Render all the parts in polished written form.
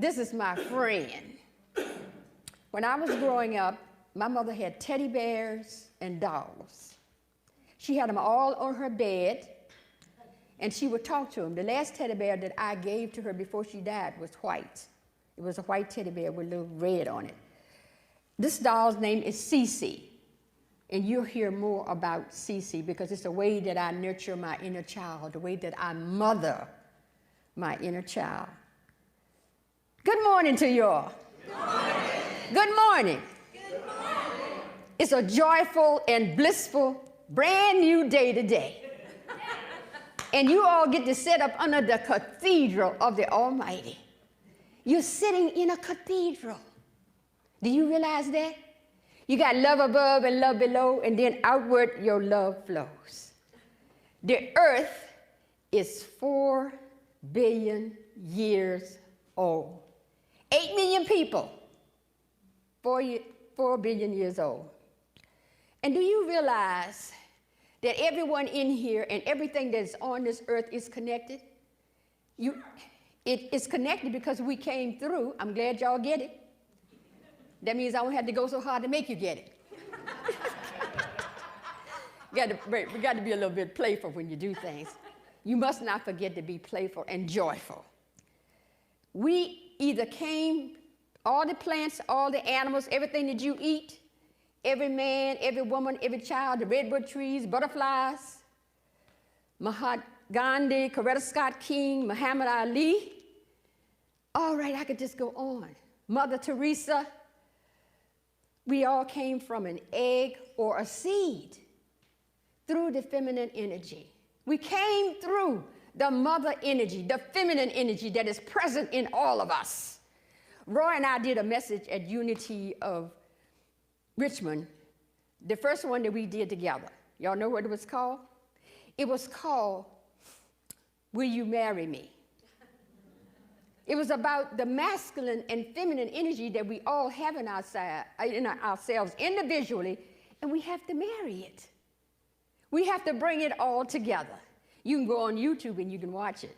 This is my friend. When I was growing up, my mother had teddy bears and dolls. She had them all on her bed, and she would talk to them. The last teddy bear that I gave to her before she died was white. It was a white teddy bear with a little red on it. This doll's name is Cece, and you'll hear more about Cece because it's the way that I nurture my inner child, the way that I mother my inner child. Good morning to you all. Good morning. Good morning. Good morning. It's a joyful and blissful brand new day today. And you all get to sit up under the cathedral of the Almighty. You're sitting in a cathedral. Do you realize that? You got love above and love below, and then outward your love flows. The earth is 4 billion years old. 8 million people, 4 billion years old. And do you realize that everyone in here and everything that's on this earth is connected? It is connected because we came through. I'm glad y'all get it. That means I don't have to go so hard to make you get it. We got to be a little bit playful when you do things. You must not forget to be playful and joyful. We either came, all the plants, all the animals, everything that you eat, every man, every woman, every child, the redwood trees, butterflies, Mahatma Gandhi, Coretta Scott King, Muhammad Ali. All right, I could just go on. Mother Teresa. We all came from an egg or a seed through the feminine energy. We came through the mother energy, the feminine energy that is present in all of us. Roy and I did a message at Unity of Richmond, the first one that we did together. Y'all know what it was called? It was called, Will You Marry Me? It was about the masculine and feminine energy that we all have in ourselves individually, and we have to marry it. We have to bring it all together. You can go on YouTube and you can watch it.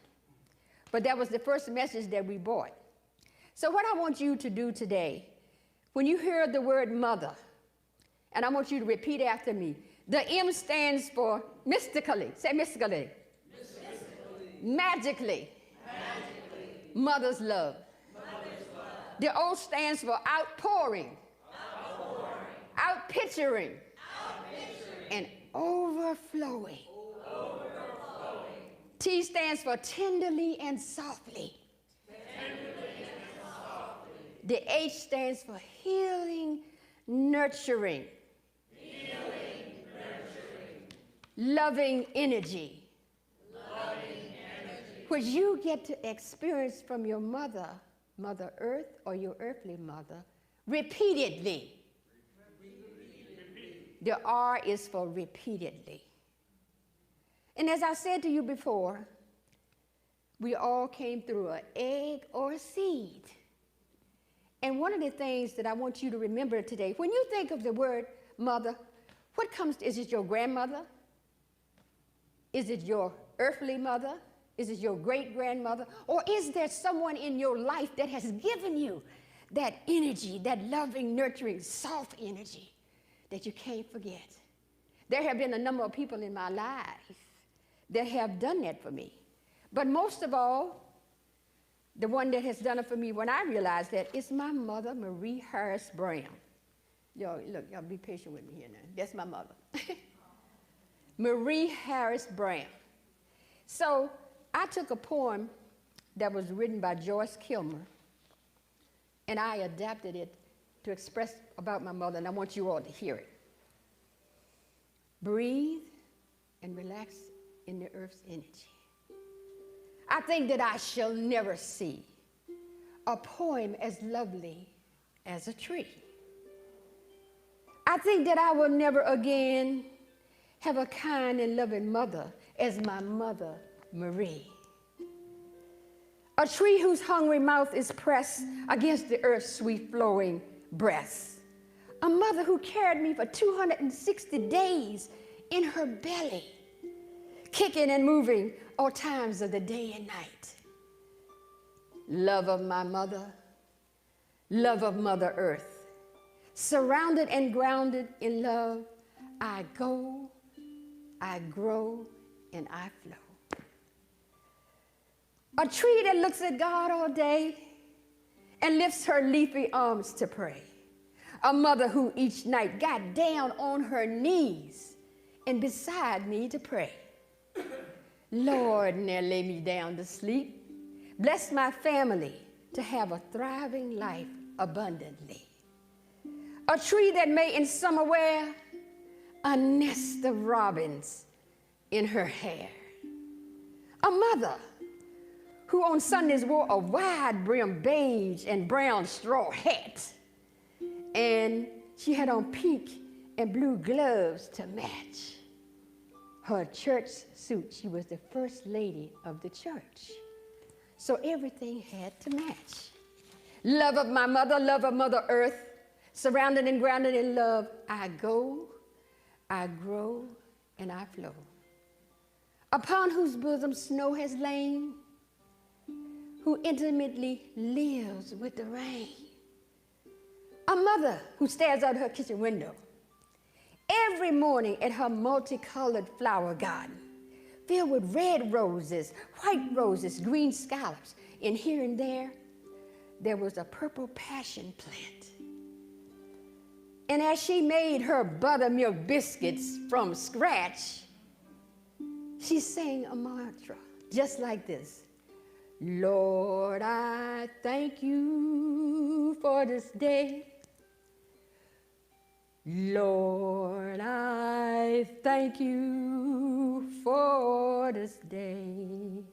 But that was the first message that we brought. So what I want you to do today, when you hear the word mother, and I want you to repeat after me, the M stands for mystically. Say mystically. Magically. Mother's love. The O stands for outpouring. Outpicturing. And overflowing. T stands for tenderly and softly. The H stands for healing, nurturing. Loving energy. Which you get to experience from your mother, Mother Earth, or your earthly mother, repeatedly. The R is for repeatedly. And as I said to you before, we all came through an egg or a seed. And one of the things that I want you to remember today, when you think of the word mother, what comes, is it your grandmother? Is it your earthly mother? Is it your great-grandmother? Or is there someone in your life that has given you that energy, that loving, nurturing, soft energy that you can't forget? There have been a number of people in my life that have done that for me. But most of all, the one that has done it for me when I realized that is my mother, Marie Harris Brown. Y'all, look, y'all be patient with me here now. That's my mother. Marie Harris Brown. So I took a poem that was written by Joyce Kilmer, and I adapted it to express about my mother, and I want you all to hear it. Breathe and relax in the earth's energy. I think that I shall never see a poem as lovely as a tree. I think that I will never again have a kind and loving mother as my mother, Marie. A tree whose hungry mouth is pressed against the earth's sweet flowing breast. A mother who carried me for 260 days in her belly, kicking and moving all times of the day and night. love of my mother, love of Mother Earth. Surrounded and grounded in love, I go, I grow, and I flow. A tree that looks at God all day and lifts her leafy arms to pray. A mother who each night got down on her knees and beside me to pray. Lord, now lay me down to sleep. Bless my family to have a thriving life abundantly. A tree that may in summer wear a nest of robins in her hair. A mother who on Sundays wore a wide-brimmed beige and brown straw hat. And she had on pink and blue gloves to match. Her church suit, she was the first lady of the church. So everything had to match. Love of my mother, love of Mother Earth, surrounded and grounded in love, I go, I grow, and I flow. Upon whose bosom snow has lain, who intimately lives with the rain. A mother who stares out her kitchen window every morning at her multicolored flower garden, filled with red roses, white roses, green scallops, and here and there was a purple passion plant. And as she made her buttermilk biscuits from scratch, she sang a mantra just like this. Lord, I thank you for this day. Lord, I thank you for this day.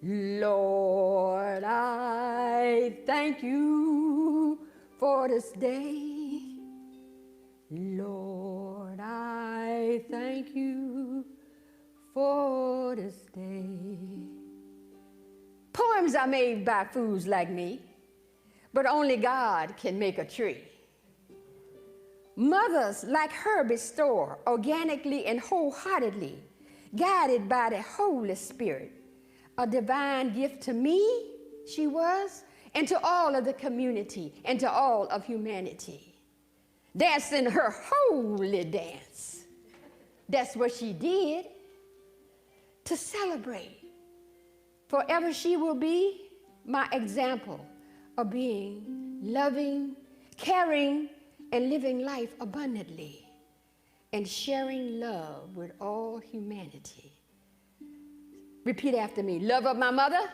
Lord, I thank you for this day. Lord, I thank you for this day. Poems are made by fools like me, but only God can make a tree. Mothers like her bestow organically and wholeheartedly, guided by the Holy Spirit. A divine gift to me, she was, and to all of the community, and to all of humanity. Dancing her holy dance. That's what she did to celebrate. Forever she will be my example of being loving, caring, and living life abundantly, and sharing love with all humanity. Repeat after me. Love of my mother.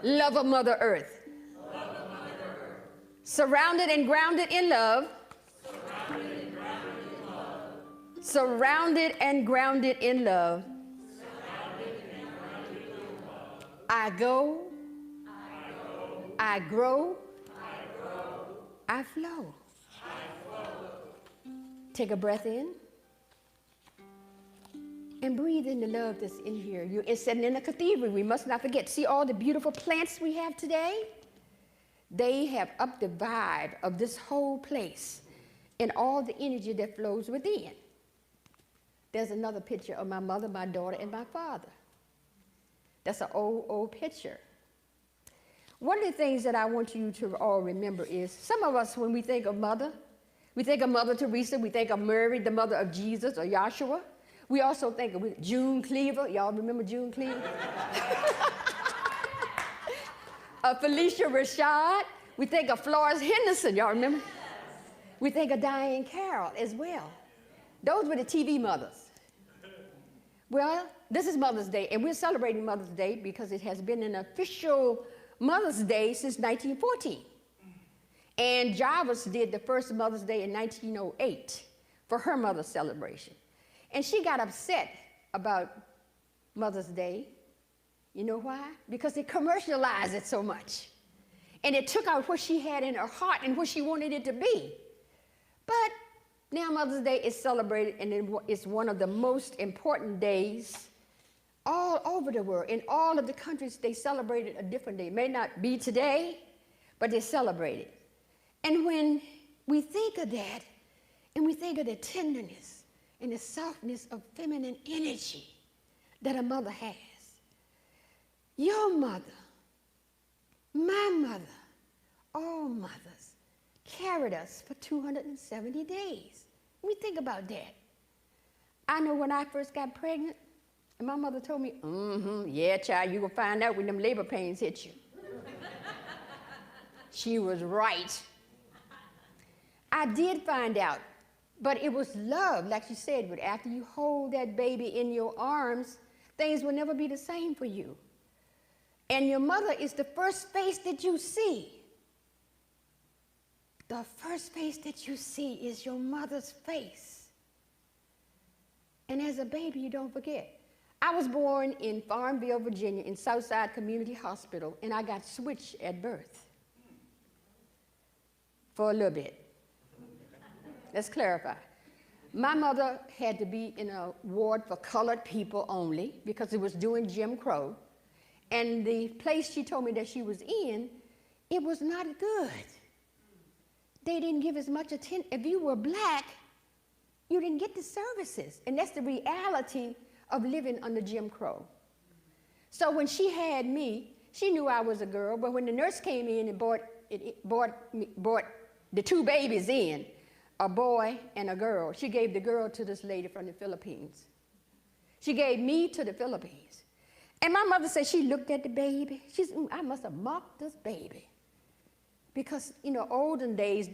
Love of Mother Earth. Love of Mother Earth. Surrounded and grounded in love. Surrounded and grounded in love. Surrounded and grounded in love. Surrounded and grounded in love. I go. I go. I grow. I grow. I flow. I flow. Take a breath in. And breathe in the love that's in here. You're sitting in a cathedral. We must not forget. See all the beautiful plants we have today? They have upped the vibe of this whole place and all the energy that flows within. There's another picture of my mother, my daughter, and my father. That's an old, old picture. One of the things that I want you to all remember is some of us, when we think of mother, we think of Mother Teresa, we think of Mary, the mother of Jesus, or Yahshua. We also think of June Cleaver. Y'all remember June Cleaver? Felicia Rashad. We think of Florence Henderson. Y'all remember? We think of Diane Carroll as well. Those were the TV mothers. Well, this is Mother's Day, and we're celebrating Mother's Day because it has been an official Mother's Day since 1914. And Jarvis did the first Mother's Day in 1908 for her mother's celebration. And she got upset about Mother's Day. You know why? Because they commercialized it so much. And it took out what she had in her heart and what she wanted it to be. But now Mother's Day is celebrated, and it's one of the most important days all over the world. In all of the countries, they celebrate it a different day. It may not be today, but they celebrate it. And when we think of that, and we think of the tenderness, and the softness of feminine energy that a mother has. Your mother, my mother, all mothers carried us for 270 days. Let me think about that. I know when I first got pregnant, and my mother told me, yeah, child, you're going to find out when them labor pains hit you. She was right. I did find out, but it was love, like she said, but after you hold that baby in your arms, things will never be the same for you. And your mother is the first face that you see. The first face that you see is your mother's face. And as a baby, you don't forget. I was born in Farmville, Virginia, in Southside Community Hospital, and I got switched at birth for a little bit. Let's clarify. My mother had to be in a ward for colored people only because it was during Jim Crow. And the place she told me that she was in, it was not good. They didn't give as much attention. If you were black, you didn't get the services. And that's the reality of living under Jim Crow. So when she had me, she knew I was a girl, but when the nurse came in and brought the two babies in, a boy and a girl, she gave the girl to this lady from the Philippines. She gave me to the Philippines. And my mother said she looked at the baby. She said, I must have mocked this baby. Because, you know, olden days,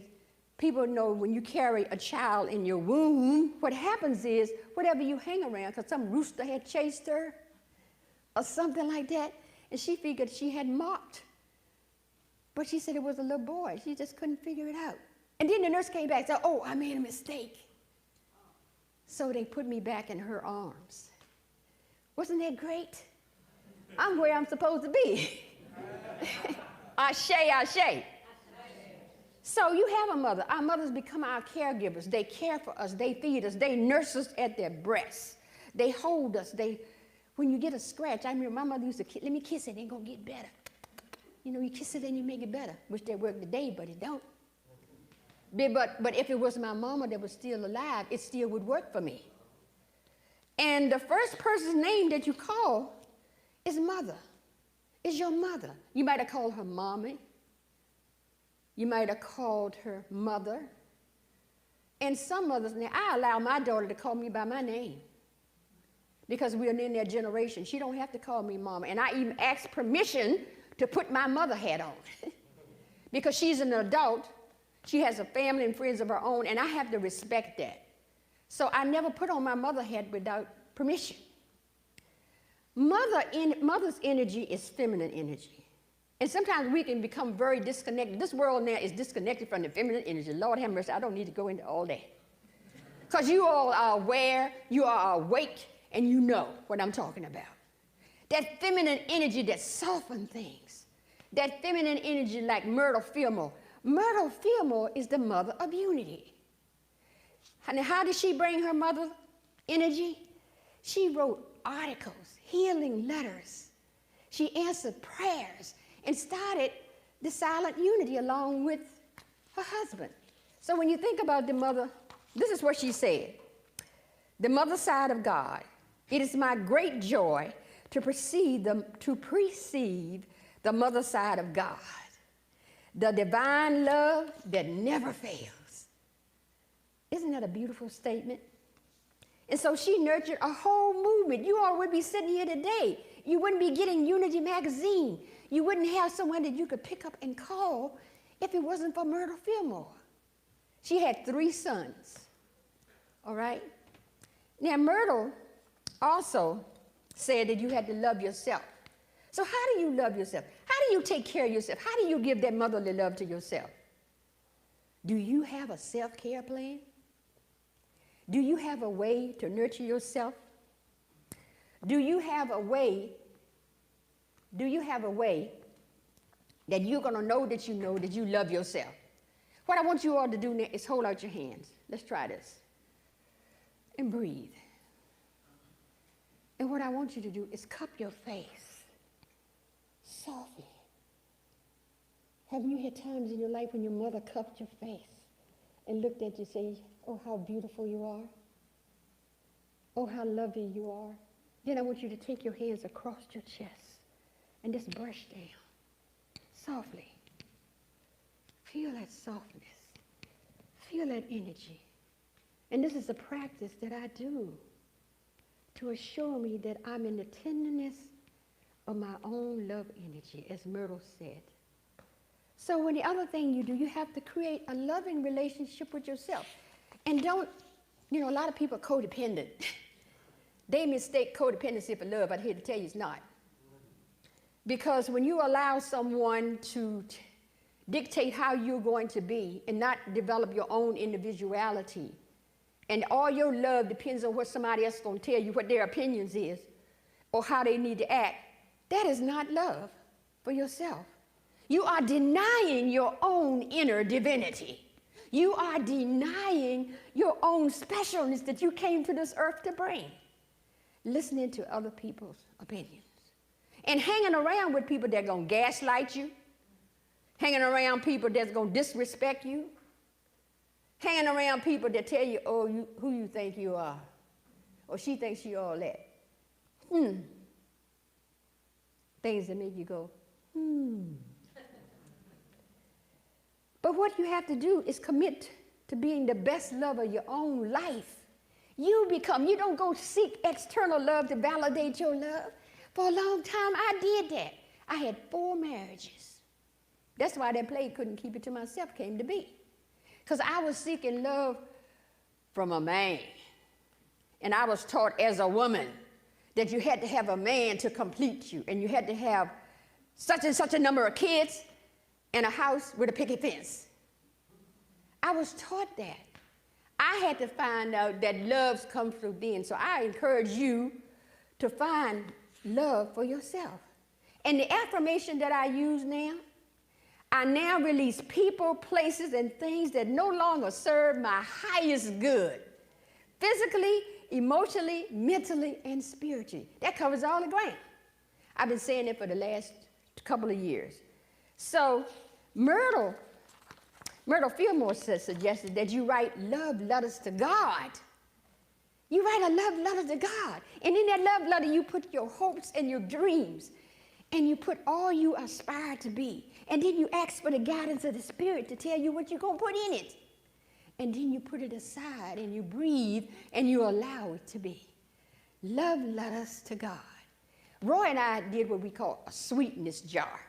people know when you carry a child in your womb, what happens is whatever you hang around, because some rooster had chased her or something like that, and she figured she had mocked. But she said it was a little boy. She just couldn't figure it out. And then the nurse came back and said, oh, I made a mistake. So they put me back in her arms. Wasn't that great? I'm where I'm supposed to be. Ashe, ashe. So you have a mother. Our mothers become our caregivers. They care for us. They feed us. They nurse us at their breasts. They hold us. When you get a scratch, I remember my mother used to, let me kiss it, it's going to get better. You know, you kiss it and you make it better. Wish that worked today, but it don't. But if it was my mama that was still alive, it still would work for me. And the first person's name that you call is mother. Is your mother. You might have called her mommy. You might have called her mother. And some mothers, now I allow my daughter to call me by my name because we're in their generation. She don't have to call me mama. And I even ask permission to put my mother hat on because she's an adult. She has a family and friends of her own, and I have to respect that. So I never put on my mother hat without permission. Mother's energy is feminine energy. And sometimes we can become very disconnected. This world now is disconnected from the feminine energy. Lord have mercy, I don't need to go into all that. Because you all are aware, you are awake, and you know what I'm talking about. That feminine energy that softens things. That feminine energy like Myrtle Fillmore. Myrtle Fillmore is the mother of unity. And how did she bring her mother energy? She wrote articles, healing letters. She answered prayers and started the silent unity along with her husband. So when you think about the mother, this is what she said. The mother side of God. It is my great joy to perceive the mother side of God. The divine love that never fails. Isn't that a beautiful statement? And so she nurtured a whole movement. You all would be sitting here today. You wouldn't be getting Unity magazine. You wouldn't have someone that you could pick up and call if it wasn't for Myrtle Fillmore. She had 3 sons, all right? Now, Myrtle also said that you had to love yourself. So how do you love yourself? How do you take care of yourself? How do you give that motherly love to yourself? Do you have a self-care plan? Do you have a way to nurture yourself? Do you have a way that you're going to know that you love yourself? What I want you all to do now is hold out your hands. Let's try this. And breathe. And what I want you to do is cup your face softly. Haven't you had times in your life when your mother cupped your face and looked at you and said, oh, how beautiful you are. Oh, how lovely you are. Then I want you to take your hands across your chest and just brush down softly. Feel that softness. Feel that energy. And this is a practice that I do to assure me that I'm in the tenderness of my own love energy, as Myrtle said. So when the other thing you do, you have to create a loving relationship with yourself. And don't, a lot of people are codependent. They mistake codependency for love. I'm here to tell you it's not. Because when you allow someone to dictate how you're going to be and not develop your own individuality, and all your love depends on what somebody else is going to tell you, what their opinions is, or how they need to act, that is not love for yourself. You are denying your own inner divinity. You are denying your own specialness that you came to this earth to bring. Listening to other people's opinions. And hanging around with people that are going to gaslight you. Hanging around people that's going to disrespect you. Hanging around people that tell you, oh, who you think you are. Or she thinks she all that. Things that make you go, But what you have to do is commit to being the best love of your own life. You don't go seek external love to validate your love. For a long time, I did that. I had 4 marriages. That's why that play Couldn't Keep It to Myself came to be. Because I was seeking love from a man. And I was taught as a woman that you had to have a man to complete you. And you had to have such and such a number of kids and a house with a picket fence. I was taught that. I had to find out that loves come through within. So I encourage you to find love for yourself. And the affirmation that I use now, I now release people, places, and things that no longer serve my highest good. Physically, emotionally, mentally, and spiritually. That covers all the ground. I've been saying it for the last couple of years. So Myrtle Fillmore suggested that you write love letters to God. You write a love letter to God. And in that love letter, you put your hopes and your dreams. And you put all you aspire to be. And then you ask for the guidance of the Spirit to tell you what you're going to put in it. And then you put it aside and you breathe and you allow it to be. Love letters to God. Roy and I did what we call a sweetness jar.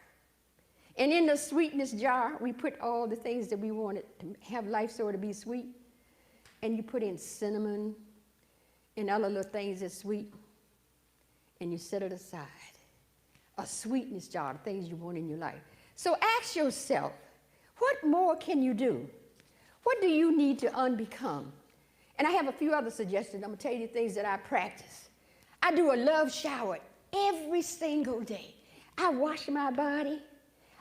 And in the sweetness jar, we put all the things that we wanted to have life sort of be sweet. And you put in cinnamon and other little things that's sweet. And you set it aside. A sweetness jar, the things you want in your life. So ask yourself, what more can you do? What do you need to unbecome? And I have a few other suggestions. I'm going to tell you the things that I practice. I do a love shower every single day. I wash my body.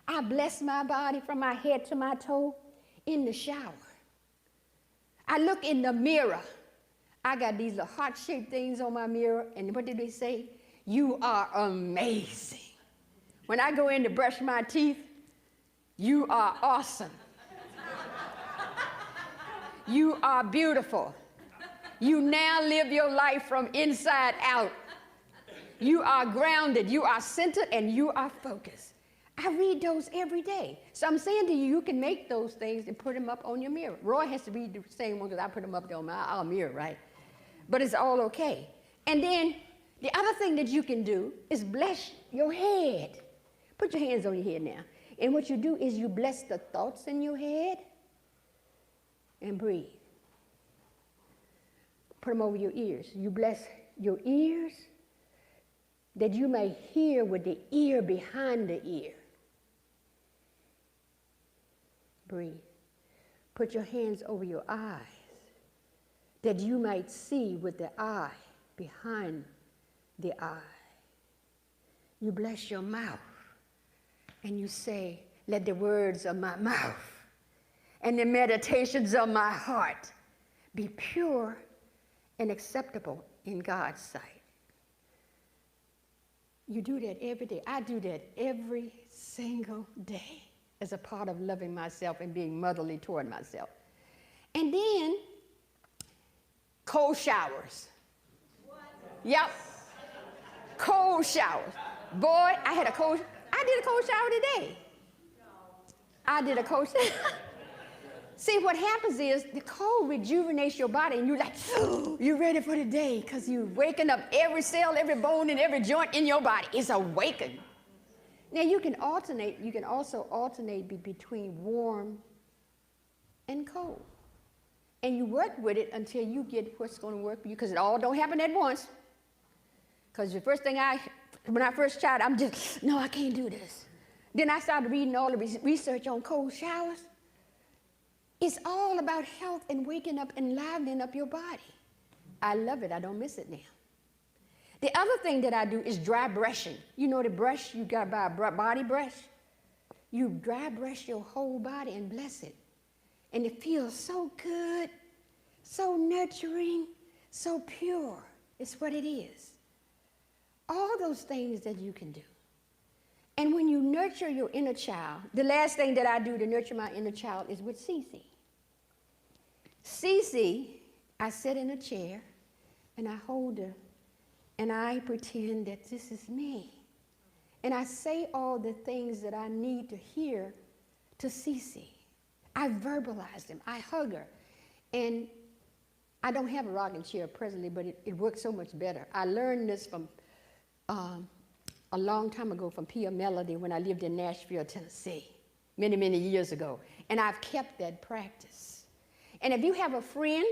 I bless my body from my head to my toe in the shower. I look in the mirror. I got these little heart-shaped things on my mirror. And what did they say? You are amazing. When I go in to brush my teeth, you are awesome. You are beautiful. You now live your life from inside out. You are grounded, you are centered, and you are focused. I read those every day. So I'm saying to you, you can make those things and put them up on your mirror. Roy has to read the same one because I put them up there on our mirror, right? But it's all okay. And then the other thing that you can do is bless your head. Put your hands on your head now. And what you do is you bless the thoughts in your head and breathe. Put them over your ears. You bless your ears that you may hear with the ear behind the ear. Breathe. Put your hands over your eyes that you might see with the eye behind the eye. You bless your mouth and you say, let the words of my mouth and the meditations of my heart be pure and acceptable in God's sight. You do that every day. I do that every single day as a part of loving myself and being motherly toward myself. And then, cold showers. What? Yep. Cold showers. Boy, I did a cold shower today. I did a cold shower. See, what happens is the cold rejuvenates your body, and you're like, oh, you're ready for the day because you're waking up every cell, every bone, and every joint in your body is awakened. Now, you can also alternate between warm and cold. And you work with it until you get what's going to work for you, because it all don't happen at once. Because the first thing when I first tried, I'm just, no, I can't do this. Then I started reading all the research on cold showers. It's all about health and waking up and livening up your body. I love it. I don't miss it now. The other thing that I do is dry brushing. You know the brush, you got to buy a body brush? You dry brush your whole body and bless it. And it feels so good, so nurturing, so pure. It's what it is. All those things that you can do. And when you nurture your inner child, the last thing that I do to nurture my inner child is with Cece. Cece, I sit in a chair and I hold her and I pretend that this is me. And I say all the things that I need to hear to Cece. I verbalize them. I hug her. And I don't have a rocking chair presently, but it works so much better. I learned this from a long time ago from Pia Melody when I lived in Nashville, Tennessee, many, many years ago. And I've kept that practice. And if you have a friend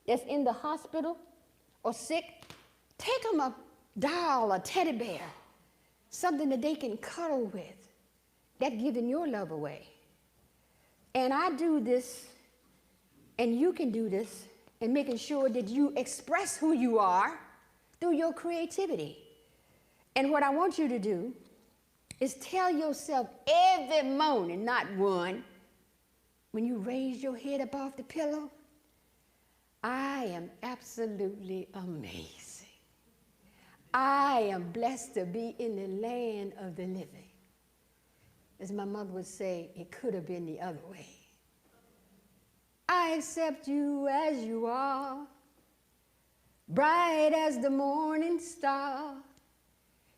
that's in the hospital or sick, take them a doll, a teddy bear, something that they can cuddle with. That's giving your love away. And I do this, and you can do this, and making sure that you express who you are through your creativity. And what I want you to do is tell yourself every morning, not one, when you raise your head up off the pillow, I am absolutely amazing. I am blessed to be in the land of the living. As my mother would say, it could have been the other way. I accept you as you are, bright as the morning star.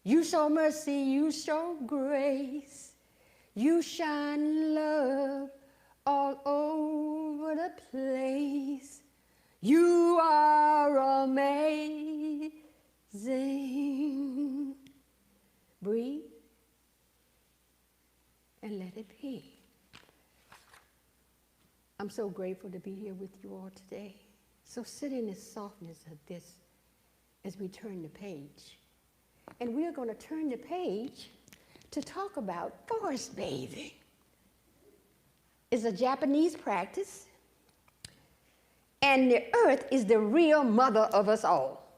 You show mercy, you show grace. You shine love all over the place. You are amazing. Breathe and let it be. I'm so grateful to be here with you all today. So sit in the softness of this as we turn the page. And we're going to turn the page to talk about forest bathing. It's a Japanese practice, and the earth is the real mother of us all.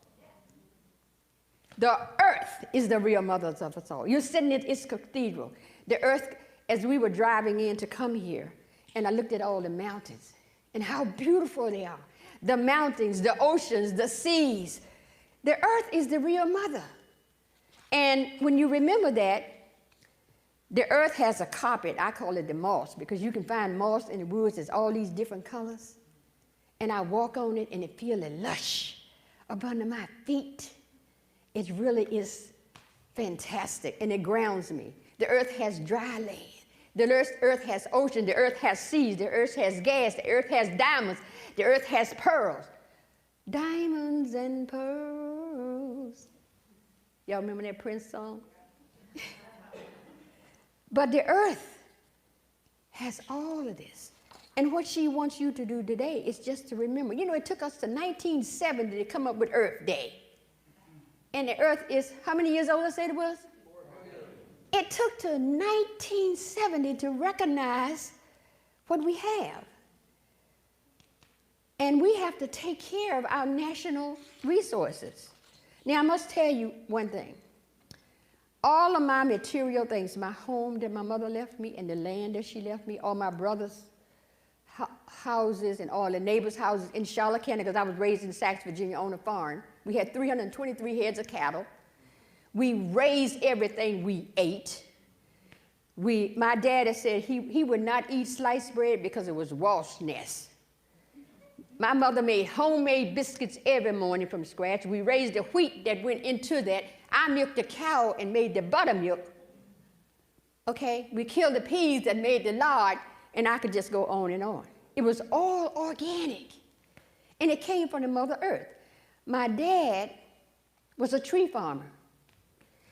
The earth is the real mother of us all. You're sitting at its cathedral. The earth, as we were driving in to come here, and I looked at all the mountains and how beautiful they are. The mountains, the oceans, the seas. The earth is the real mother. And when you remember that, the earth has a carpet. I call it the moss, because you can find moss in the woods. There's all these different colors. And I walk on it, and it feels lush up under my feet. It really is fantastic, and it grounds me. The earth has dry land. The earth has ocean. The earth has seas. The earth has gas. The earth has diamonds. The earth has pearls. Diamonds and pearls. Y'all remember that Prince song? But the earth has all of this. And what she wants you to do today is just to remember. You know, it took us to 1970 to come up with Earth Day. And the earth is, how many years old I said it was? 400. It took to 1970 to recognize what we have. And we have to take care of our national resources. Now, I must tell you one thing. All of my material things, my home that my mother left me and the land that she left me, all my brother's houses and all the neighbors' houses in Charlotte County, because I was raised in Saxe, Virginia on a farm. We had 323 heads of cattle. We raised everything we ate. My daddy said he would not eat sliced bread because it was wasp nest. My mother made homemade biscuits every morning from scratch. We raised the wheat that went into that. I milked the cow and made the buttermilk. Okay, we killed the peas that made the lard, and I could just go on and on. It was all organic, and it came from the Mother Earth. My dad was a tree farmer.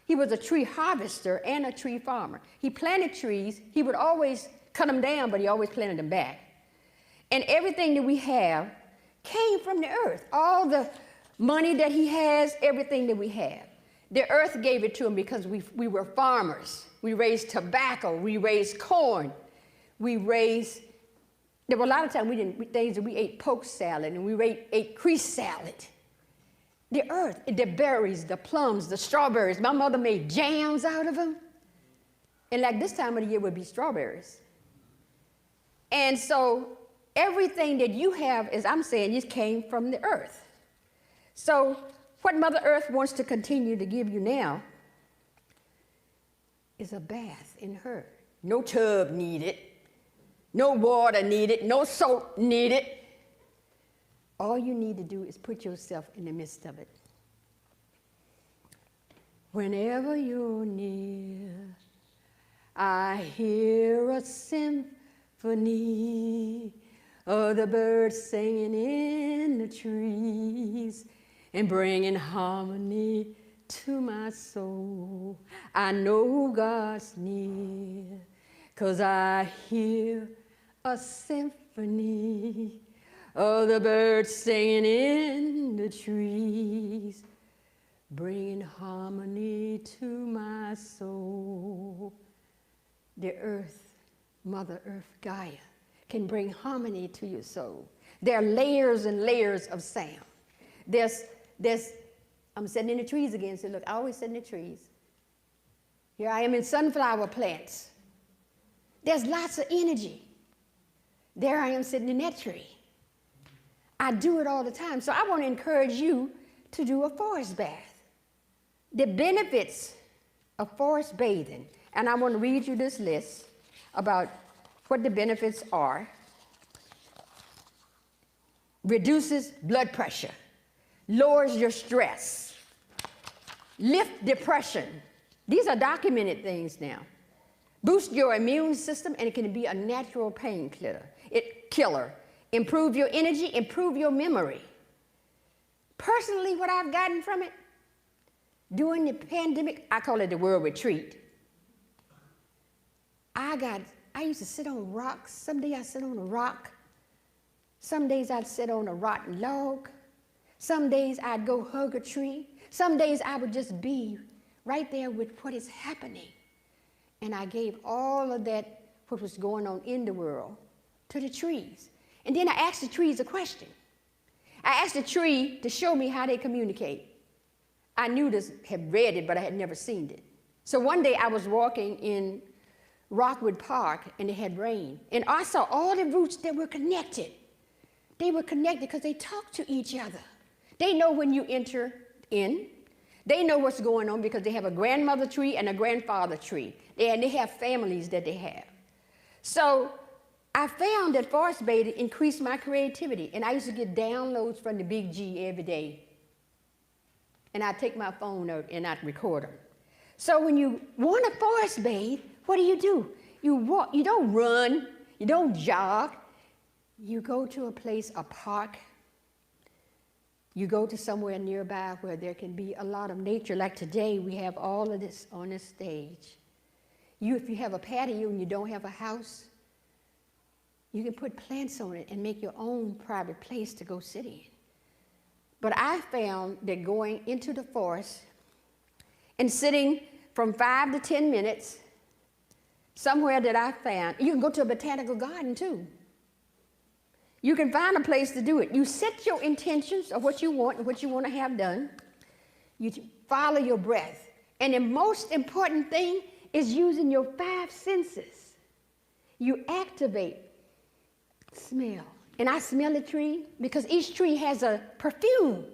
He was a tree harvester and a tree farmer. He planted trees. He would always cut them down, but he always planted them back. And everything that we have came from the earth. All the money that he has, everything that we have. The earth gave it to him because we were farmers. We raised tobacco. We raised corn. There were a lot of times we ate poke salad and we ate crease salad. The earth, the berries, the plums, the strawberries. My mother made jams out of them. And like this time of the year would be strawberries. And so everything that you have, as I'm saying, just came from the earth. So what Mother Earth wants to continue to give you now is a bath in her. No tub needed, no water needed, no soap needed. All you need to do is put yourself in the midst of it. Whenever you're near, I hear a symphony of the birds singing in the trees and bringing harmony to my soul. I know God's near, 'cause I hear a symphony of the birds singing in the trees, bringing harmony to my soul. The earth, Mother Earth, Gaia, can bring harmony to your soul. There are layers and layers of sound. I'm sitting in the trees again, so look, I always sit in the trees. Here I am in sunflower plants. There's lots of energy. There I am sitting in that tree. I do it all the time. So I want to encourage you to do a forest bath. The benefits of forest bathing, and I want to read you this list about what the benefits are. Reduces blood pressure, lowers your stress, lift depression. These are documented things now. Boost your immune system, and it can be a natural painkiller. Killer. Improve your energy, improve your memory. Personally, what I've gotten from it, during the pandemic, I call it the world retreat. I used to sit on rocks. Some days I sit on a rock. Some days I'd sit on a rotten log. Some days I'd go hug a tree. Some days I would just be right there with what is happening. And I gave all of that, what was going on in the world, to the trees. And then I asked the trees a question. I asked the tree to show me how they communicate. I knew this, had read it, but I had never seen it. So one day I was walking in Rockwood Park, and it had rained. And I saw all the roots that were connected. They were connected because they talk to each other. They know when you enter in. They know what's going on because they have a grandmother tree and a grandfather tree. And they have families that they have. So I found that forest bathing increased my creativity. And I used to get downloads from the Big G every day. And I'd take my phone out and I'd record them. So when you want to forest bathe, what do? You walk, you don't run, you don't jog. You go to a place, a park. You go to somewhere nearby where there can be a lot of nature. Like today, we have all of this on this stage. If you have a patio and you don't have a house, you can put plants on it and make your own private place to go sit in. But I found that going into the forest and sitting from 5 to 10 minutes, somewhere that I found, you can go to a botanical garden too. You can find a place to do it. You set your intentions of what you want and what you want to have done. You follow your breath. And the most important thing is using your 5 senses. You activate smell. And I smell a tree because each tree has a perfume.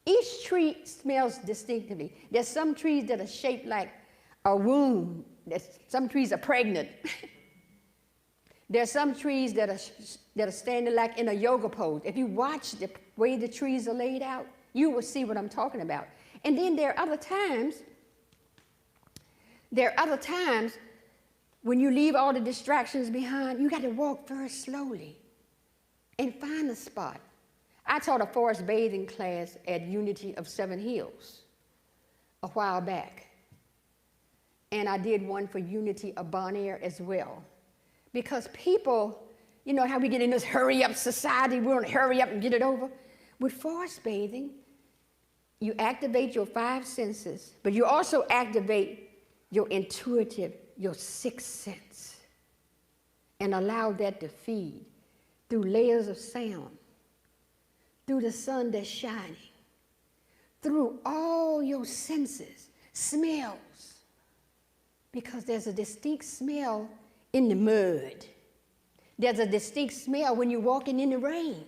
Each tree smells distinctively. There's some trees that are shaped like a womb. Some trees are pregnant. There's some trees that are standing like in a yoga pose. If you watch the way the trees are laid out, you will see what I'm talking about. And then there are other times when you leave all the distractions behind, you got to walk very slowly and find a spot. I taught a forest bathing class at Unity of Seven Hills a while back. And I did one for Unity of Bon Air as well. Because people, you know how we get in this hurry-up society, we want to hurry up and get it over? With forest bathing, you activate your 5 senses, but you also activate your intuitive, your 6th sense, and allow that to feed through layers of sound, through the sun that's shining, through all your senses, smells, because there's a distinct smell in the mud. There's a distinct smell when you're walking in the rain.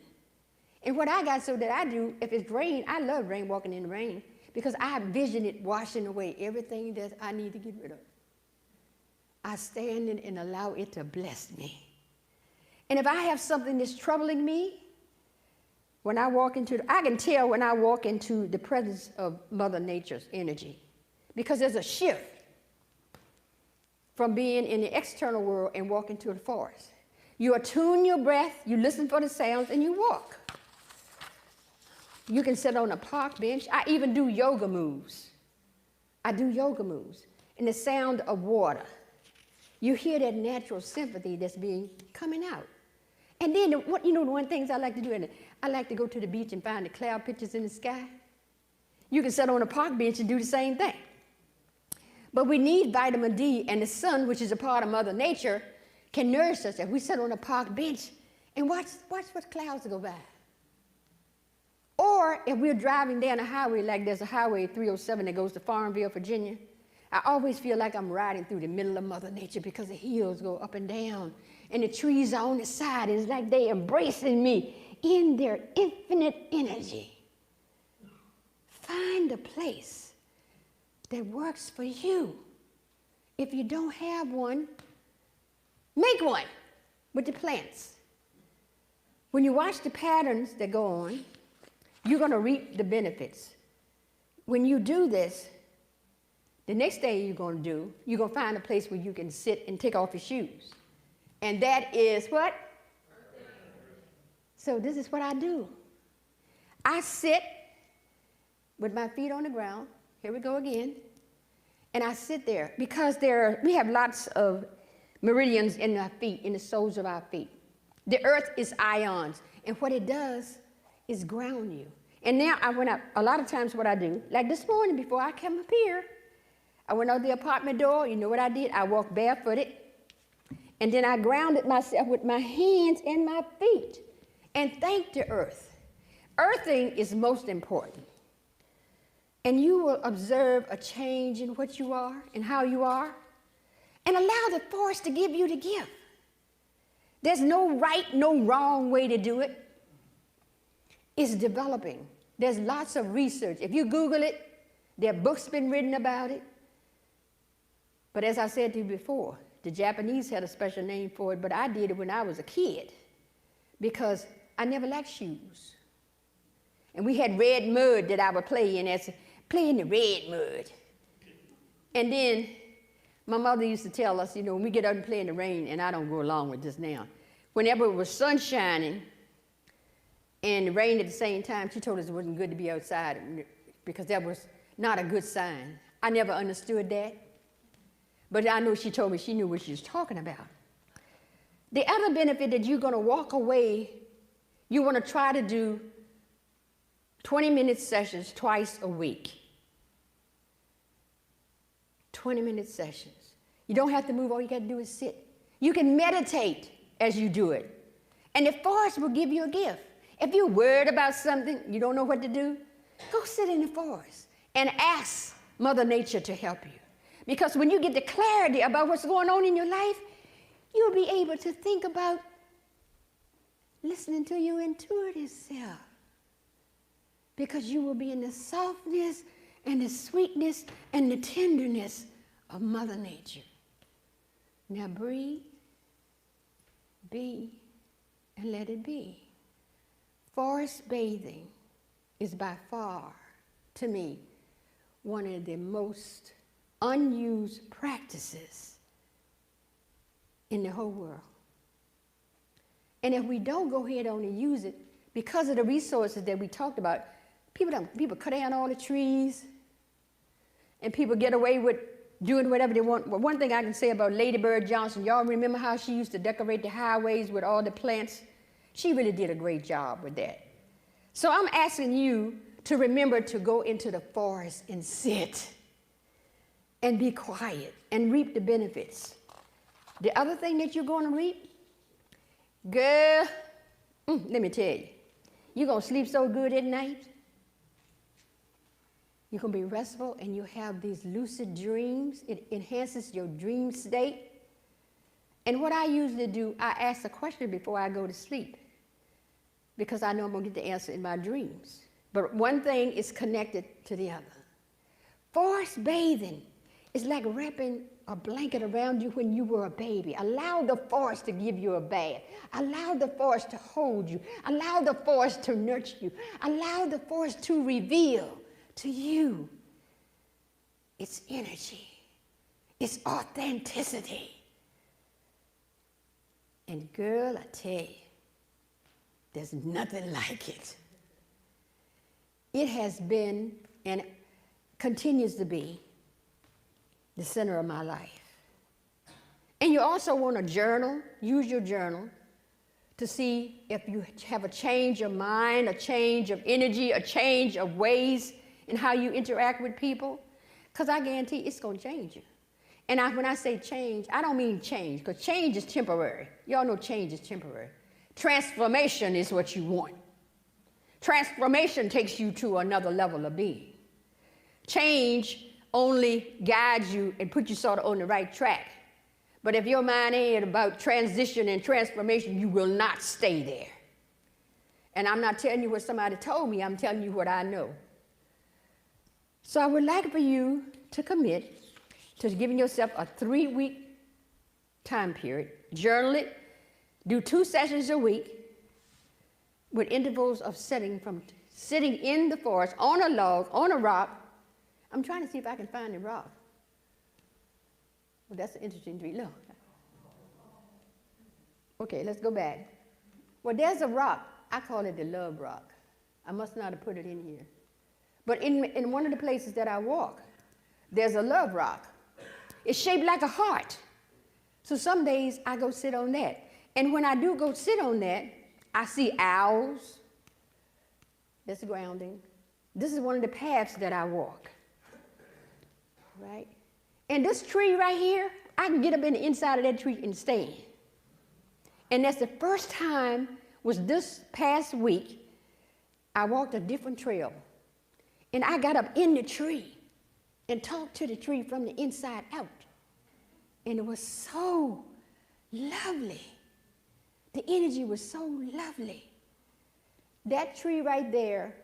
And what I got so that I do, if it's rain, I love rain, walking in the rain, because I vision it washing away everything that I need to get rid of. I stand in and allow it to bless me. And if I have something that's troubling me, when I walk into, I can tell when I walk into the presence of Mother Nature's energy, because there's a shift from being in the external world and walking to the forest. You attune your breath, you listen for the sounds, and you walk. You can sit on a park bench. I even do yoga moves. I do yoga moves. And the sound of water. You hear that natural sympathy that's coming out. And then, one of the one things I like to do, and I like to go to the beach and find the cloud pictures in the sky. You can sit on a park bench and do the same thing. But we need vitamin D, and the sun, which is a part of Mother Nature, can nourish us. If we sit on a park bench and watch what clouds go by. Or if we're driving down a highway, like there's a highway 307 that goes to Farmville, Virginia, I always feel like I'm riding through the middle of Mother Nature, because the hills go up and down, and the trees are on the side, and it's like they're embracing me in their infinite energy. Find a place that works for you. If you don't have one, make one with the plants. When you watch the patterns that go on, you're going to reap the benefits. When you do this, the next thing you're going to do, you're going to find a place where you can sit and take off your shoes. And that is what? So this is what I do. I sit with my feet on the ground. Here we go again. And I sit there because we have lots of meridians in our feet, in the soles of our feet. The earth is ions. And what it does is ground you. And now a lot of times what I do, like this morning before I came up here, I went out the apartment door. You know what I did? I walked barefooted. And then I grounded myself with my hands and my feet and thanked the earth. Earthing is most important. And you will observe a change in what you are and how you are, and allow the force to give you the gift. There's no right, no wrong way to do it. It's developing. There's lots of research. If you Google it, there are books been written about it. But as I said to you before, the Japanese had a special name for it, but I did it when I was a kid because I never liked shoes. And we had red mud that I would play in, play in the red mud. And then my mother used to tell us, when we get out and play in the rain, and I don't go along with this now, whenever it was sun shining and rain at the same time, she told us it wasn't good to be outside because that was not a good sign. I never understood that. But I know she told me she knew what she was talking about. The other benefit that you're going to walk away, you want to try to do 20-minute sessions twice a week. 20-minute sessions. You don't have to move. All you got to do is sit. You can meditate as you do it. And the forest will give you a gift. If you're worried about something, you don't know what to do, go sit in the forest and ask Mother Nature to help you. Because when you get the clarity about what's going on in your life, you'll be able to think about listening to your intuitive self. Because you will be in the softness and the sweetness and the tenderness of Mother Nature. Now breathe be and let it be. Forest bathing is by far, to me, one of the most unused practices in the whole world. And if we don't go ahead on and use it, because of the resources that we talked about, people cut down all the trees, and people get away with doing whatever they want. Well, one thing I can say about Lady Bird Johnson, y'all remember how she used to decorate the highways with all the plants? She really did a great job with that. So I'm asking you to remember to go into the forest and sit and be quiet and reap the benefits. The other thing that you're going to reap, girl, let me tell you, you're going to sleep so good at night. You're going to be restful, and you have these lucid dreams. It enhances your dream state. And what I usually do, I ask a question before I go to sleep, because I know I'm going to get the answer in my dreams. But one thing is connected to the other. Forest bathing is like wrapping a blanket around you when you were a baby. Allow the forest to give you a bath. Allow the forest to hold you. Allow the forest to nurture you. Allow the forest to reveal to you its energy, its authenticity. And girl, I tell you, there's nothing like it. It has been and continues to be the center of my life. And you also want to journal, use your journal to see if you have a change of mind, a change of energy, a change of ways in how you interact with people, because I guarantee it's going to change you. And when I say change, I don't mean change, because change is temporary. Y'all know change is temporary. Transformation is what you want. Transformation takes you to another level of being. Change only guides you and puts you sort of on the right track. But if your mind ain't about transition and transformation, you will not stay there. And I'm not telling you what somebody told me, I'm telling you what I know. So I would like for you to commit to giving yourself a 3-week time period. Journal it. Do 2 sessions a week with intervals of sitting in the forest, on a log, on a rock. I'm trying to see if I can find the rock. Well, that's an interesting dream. Look. Okay, let's go back. Well, there's a rock. I call it the love rock. I must not have put it in here. But in one of the places that I walk, there's a love rock. It's shaped like a heart. So some days I go sit on that. And when I do go sit on that, I see owls. That's grounding. This is one of the paths that I walk. Right? And this tree right here, I can get up in the inside of that tree and stand. And that's the first time was this past week, I walked a different trail. And I got up in the tree and talked to the tree from the inside out. And it was so lovely. The energy was so lovely. That tree right there,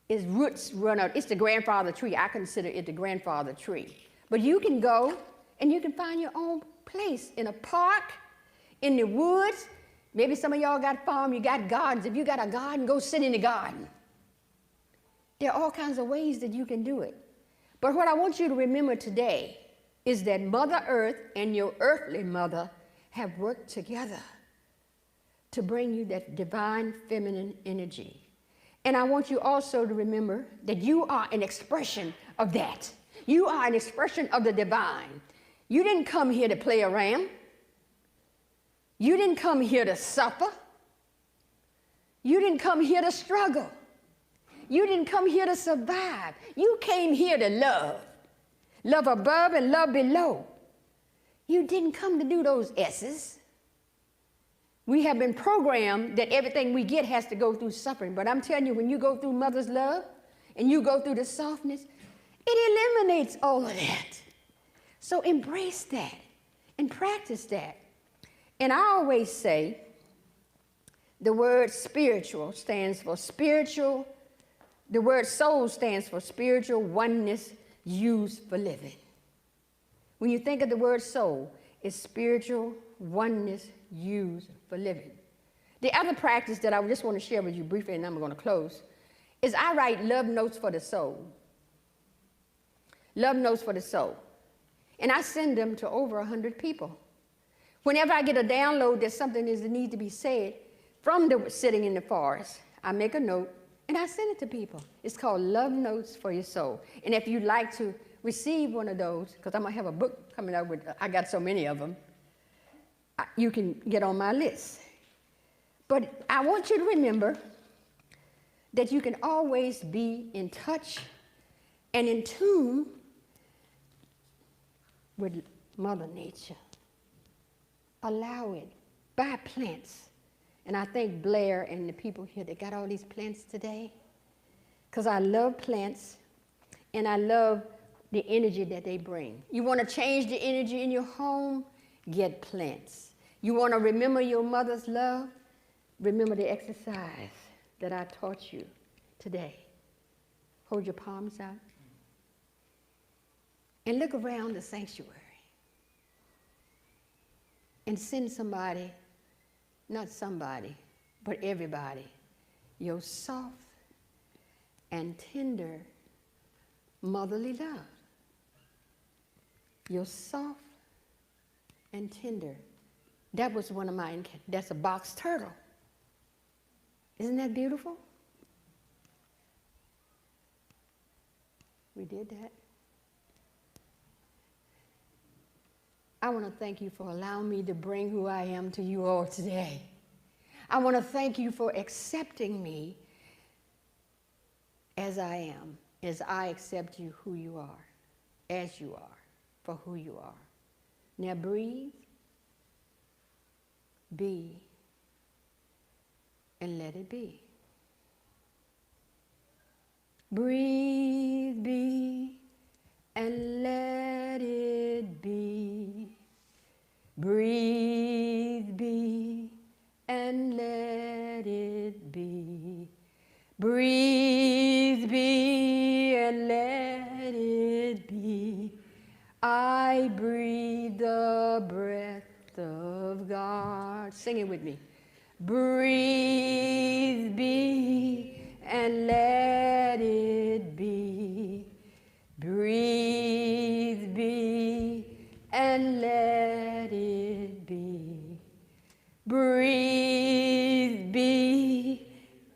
its roots run out. It's the grandfather tree. I consider it the grandfather tree. But you can go and you can find your own place in a park, in the woods. Maybe some of y'all got a farm, you got gardens. If you got a garden, go sit in the garden. There are all kinds of ways that you can do it. But what I want you to remember today is that Mother Earth and your earthly mother have worked together to bring you that divine feminine energy. And I want you also to remember that you are an expression of that. You are an expression of the divine. You didn't come here to play around. You didn't come here to suffer. You didn't come here to struggle. You didn't come here to survive. You came here to love. Love above and love below. You didn't come to do those S's. We have been programmed that everything we get has to go through suffering. But I'm telling you, when you go through mother's love and you go through the softness, it eliminates all of that. So embrace that and practice that. And I always say the word spiritual stands for spiritual. The word soul stands for spiritual oneness used for living. When you think of the word soul, it's spiritual oneness use for living. The other practice that I just want to share with you briefly, and I'm going to close, is I write love notes for the soul. Love notes for the soul. And I send them to over 100 people. Whenever I get a download that something needs to be said from the sitting in the forest, I make a note and I send it to people. It's called Love Notes for Your Soul. And if you'd like to receive one of those, because I'm going to have a book coming out with, I got so many of them, you can get on my list. But I want you to remember that you can always be in touch and in tune with Mother Nature. Allow it. Buy plants. And I thank Blair and the people here that got all these plants today, because I love plants and I love the energy that they bring. You want to change the energy in your home? Get plants. You want to remember your mother's love? Remember the exercise that I taught you today. Hold your palms out and look around the sanctuary and send somebody, not somebody, but everybody, your soft and tender motherly love. Your soft and tender. That was one of mine. That's a box turtle. Isn't that beautiful? We did that. I want to thank you for allowing me to bring who I am to you all today. I want to thank you for accepting me as I am, as I accept you who you are, as you are, for who you are. Now breathe, be, and let it be. Breathe, be, and let it be. Breathe, be, and let it be. Breathe, be, and let it be. I breathe the breath of God. Sing it with me. Breathe, be, and let it be. Breathe, be, and let it be. Breathe, be,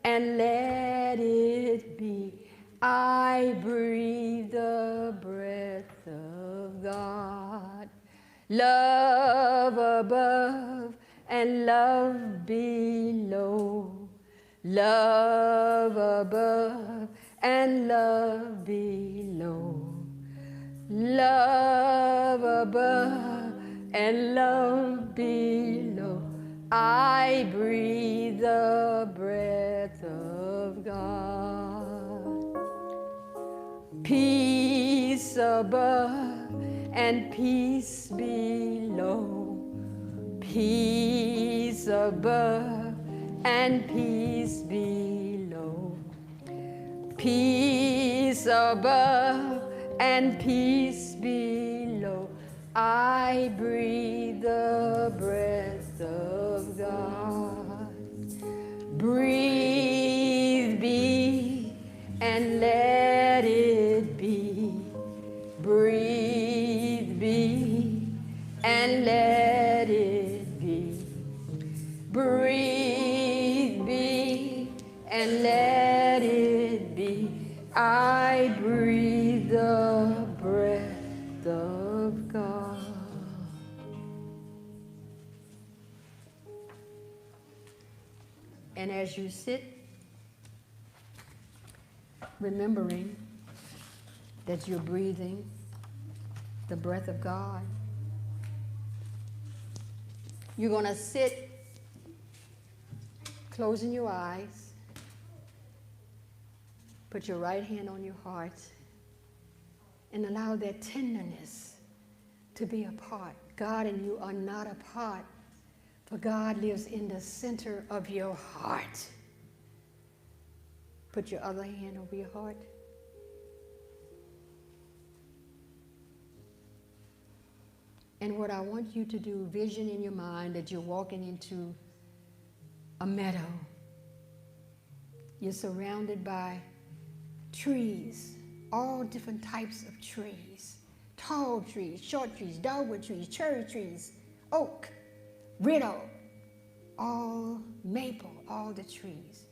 and let it be. I breathe the breath of God. Love above and love below. Love above and love below. Love above and love below. I breathe the breath of God. Peace above and peace below. Peace above and peace below. Peace above and peace below. I breathe the breath of God. Breathe, be, and let it be. Breathe, be, and let it be. Breathe, be, and let it be. I breathe the breath of God. And as you sit, remembering that you're breathing the breath of God, you're going to sit closing your eyes, put your right hand on your heart, and allow that tenderness to be a part. God and you are not apart, for God lives in the center of your heart. Put your other hand over your heart. And what I want you to do, vision in your mind that you're walking into a meadow. You're surrounded by trees, all different types of trees. Tall trees, short trees, dogwood trees, cherry trees, oak, widow, all maple, all the trees.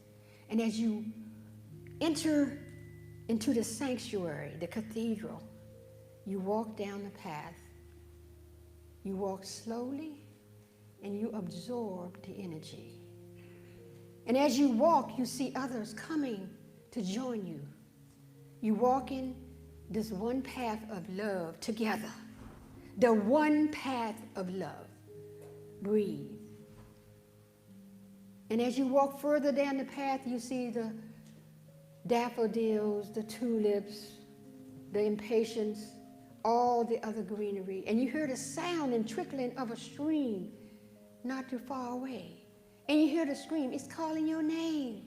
And as you enter into the sanctuary, the cathedral, you walk down the path. You walk slowly and you absorb the energy. And as you walk, you see others coming to join you. You walk in this one path of love together. The one path of love. Breathe. And as you walk further down the path, you see the daffodils, the tulips, the impatiens, all the other greenery. And you hear the sound and trickling of a stream not too far away. And you hear the scream, it's calling your name.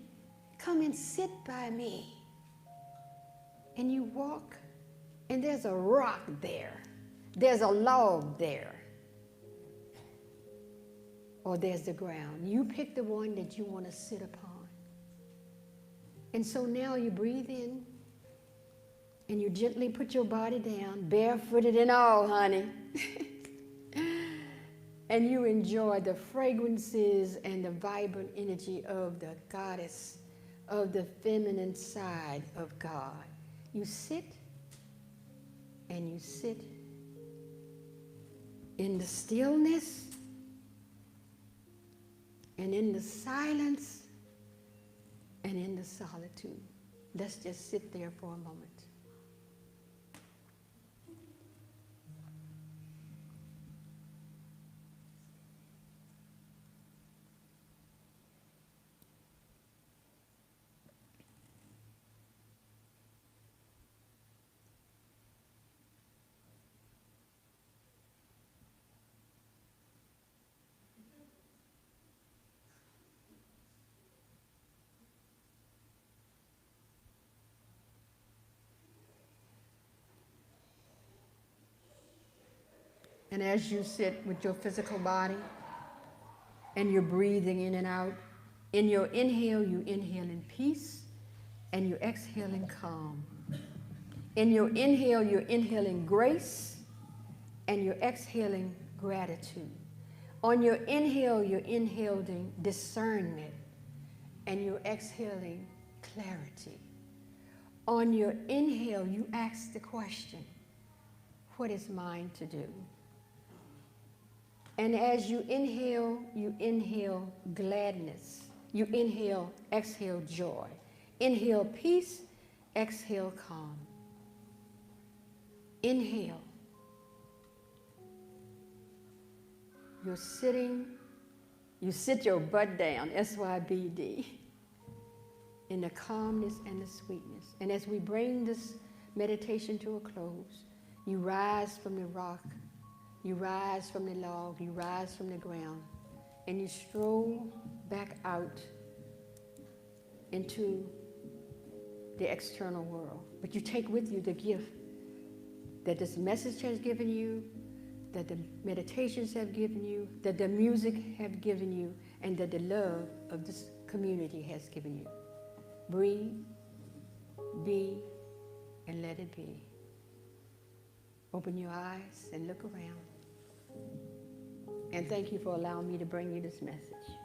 Come and sit by me. And you walk, and there's a rock there. There's a log there. Or there's the ground. You pick the one that you want to sit upon. And so now you breathe in, and you gently put your body down, barefooted and all, honey. And you enjoy the fragrances and the vibrant energy of the goddess, of the feminine side of God. You sit, and you sit in the stillness and in the silence and in the solitude. Let's just sit there for a moment. And as you sit with your physical body and you're breathing in and out, in your inhale, you inhale in peace and you exhale in calm. In your inhale, you're inhaling grace and you're exhaling gratitude. On your inhale, you're inhaling discernment and you're exhaling clarity. On your inhale, you ask the question, what is mine to do? And as you inhale gladness. You inhale, exhale joy. Inhale peace, exhale calm. Inhale. You're sitting, you sit your butt down, SYBD, in the calmness and the sweetness. And as we bring this meditation to a close, you rise from the rock. You rise from the log, you rise from the ground, and you stroll back out into the external world. But you take with you the gift that this message has given you, that the meditations have given you, that the music have given you, and that the love of this community has given you. Breathe, be, and let it be. Open your eyes and look around. And thank you for allowing me to bring you this message.